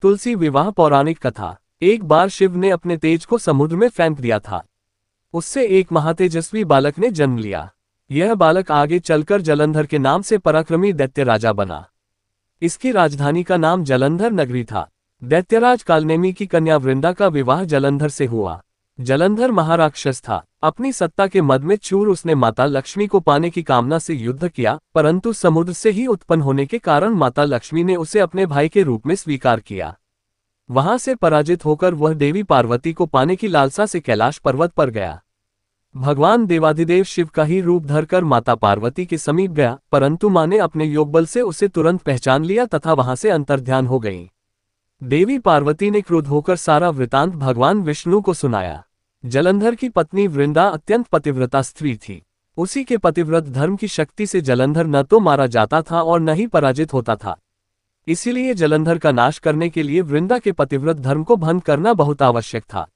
तुलसी विवाह पौराणिक कथा। एक बार शिव ने अपने तेज को समुद्र में फेंक दिया था। उससे एक महातेजस्वी बालक ने जन्म लिया। यह बालक आगे चलकर जलंधर के नाम से पराक्रमी दैत्य राजा बना। इसकी राजधानी का नाम जलंधर नगरी था। दैत्यराज कालनेमी की कन्या वृंदा का विवाह जलंधर से हुआ। जलंधर महाराक्षस था। अपनी सत्ता के मद में चूर उसने माता लक्ष्मी को पाने की कामना से युद्ध किया, परंतु समुद्र से ही उत्पन्न होने के कारण माता लक्ष्मी ने उसे अपने भाई के रूप में स्वीकार किया। वहां से पराजित होकर वह देवी पार्वती को पाने की लालसा से कैलाश पर्वत पर गया। भगवान देवाधिदेव शिव का ही रूप धरकर माता पार्वती के समीप गया, परंतु मां ने अपने योगबल से उसे तुरंत पहचान लिया तथा वहां से अंतर्ध्यान हो गई। देवी पार्वती ने क्रुद्ध होकर सारा वृतांत भगवान विष्णु को सुनाया। जलंधर की पत्नी वृंदा अत्यंत पतिव्रता स्त्री थी। उसी के पतिव्रत धर्म की शक्ति से जलंधर न तो मारा जाता था और न ही पराजित होता था। इसीलिए जलंधर का नाश करने के लिए वृंदा के पतिव्रत धर्म को भंग करना बहुत आवश्यक था।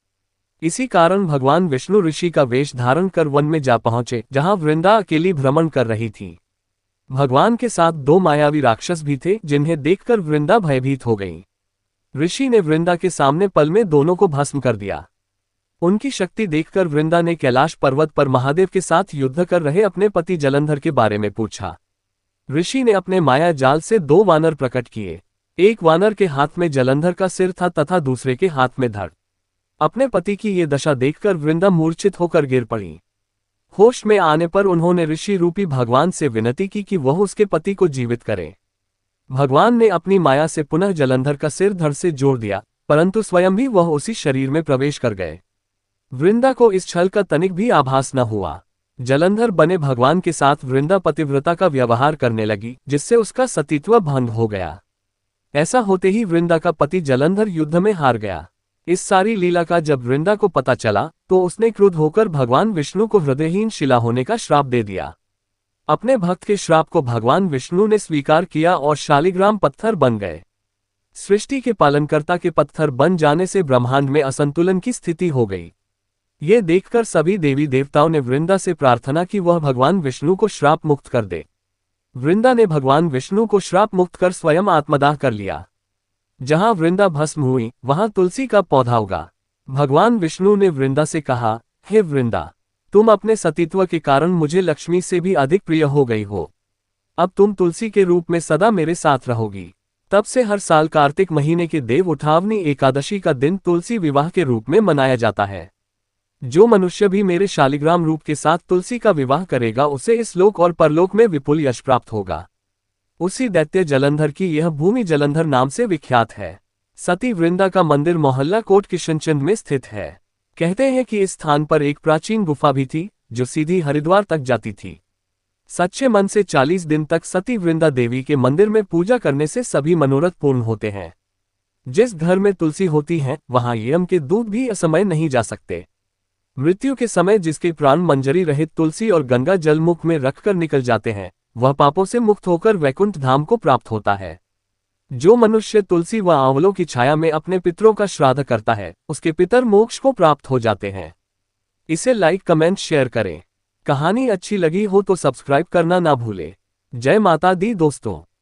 इसी कारण भगवान विष्णु ऋषि का वेश धारण कर वन में जा पहुंचे, जहां वृंदा अकेली भ्रमण कर रही थी। भगवान के साथ दो मायावी राक्षस भी थे, जिन्हें देखकर वृंदा भयभीत हो गई। ऋषि ने वृंदा के सामने पल में दोनों को भस्म कर दिया। उनकी शक्ति देखकर वृंदा ने कैलाश पर्वत पर महादेव के साथ युद्ध कर रहे अपने पति जलंधर के बारे में पूछा। ऋषि ने अपने माया जाल से दो वानर प्रकट किए। एक वानर के हाथ में जलंधर का सिर था तथा दूसरे के हाथ में धड़। अपने पति की ये दशा देखकर वृंदा मूर्छित होकर गिर पड़ी। होश में आने पर उन्होंने ऋषि रूपी भगवान से विनती की कि वह उसके पति को जीवित करे। भगवान ने अपनी माया से पुनः जलंधर का सिर धड़ से जोड़ दिया, परंतु स्वयं भी वह उसी शरीर में प्रवेश कर गए। वृंदा को इस छल का तनिक भी आभास न हुआ। जलंधर बने भगवान के साथ वृंदा पतिव्रता का व्यवहार करने लगी, जिससे उसका सतीत्व भंग हो गया। ऐसा होते ही वृंदा का पति जलंधर युद्ध में हार गया। इस सारी लीला का जब वृंदा को पता चला तो उसने क्रुद्ध होकर भगवान विष्णु को हृदयहीन शिला होने का श्राप दे दिया। अपने भक्त के श्राप को भगवान विष्णु ने स्वीकार किया और शालिग्राम पत्थर बन गए। सृष्टि के पालनकर्ता के पत्थर बन जाने से ब्रह्मांड में असंतुलन की स्थिति हो गई। ये देखकर सभी देवी देवताओं ने वृंदा से प्रार्थना की वह भगवान विष्णु को श्राप मुक्त कर दे। वृंदा ने भगवान विष्णु को श्राप मुक्त कर स्वयं आत्मदाह कर लिया। जहां वृंदा भस्म हुई वहां तुलसी का पौधा उगा। भगवान विष्णु ने वृंदा से कहा, हे वृंदा, तुम अपने सतीत्व के कारण मुझे लक्ष्मी से भी अधिक प्रिय हो गई हो। अब तुम तुलसी के रूप में सदा मेरे साथ रहोगी। तब से हर साल कार्तिक महीने के देव उठावनी एकादशी का दिन तुलसी विवाह के रूप में मनाया जाता है। जो मनुष्य भी मेरे शालिग्राम रूप के साथ तुलसी का विवाह करेगा उसे इस लोक और परलोक में विपुल यश प्राप्त होगा। उसी दैत्य जलंधर की यह भूमि जलंधर नाम से विख्यात है। सती वृंदा का मंदिर मोहल्ला कोट किशनचंद में स्थित है। कहते हैं कि इस स्थान पर एक प्राचीन गुफा भी थी जो सीधी हरिद्वार तक जाती थी। सच्चे मन से 40 दिन तक सती वृंदा देवी के मंदिर में पूजा करने से सभी मनोरथ पूर्ण होते हैं। जिस घर में तुलसी होती है वहां यम के दूत भी असमय नहीं जा सकते। मृत्यु के समय जिसके प्राण मंजरी रहित तुलसी और गंगा जल मुख में रखकर निकल जाते हैं, वह पापों से मुक्त होकर वैकुंठ धाम को प्राप्त होता है। जो मनुष्य तुलसी व आंवलों की छाया में अपने पितरों का श्राद्ध करता है, उसके पितर मोक्ष को प्राप्त हो जाते हैं। इसे लाइक, कमेंट, शेयर करें। कहानी अच्छी लगी हो तो सब्सक्राइब करना ना भूलें। जय माता दी दोस्तों।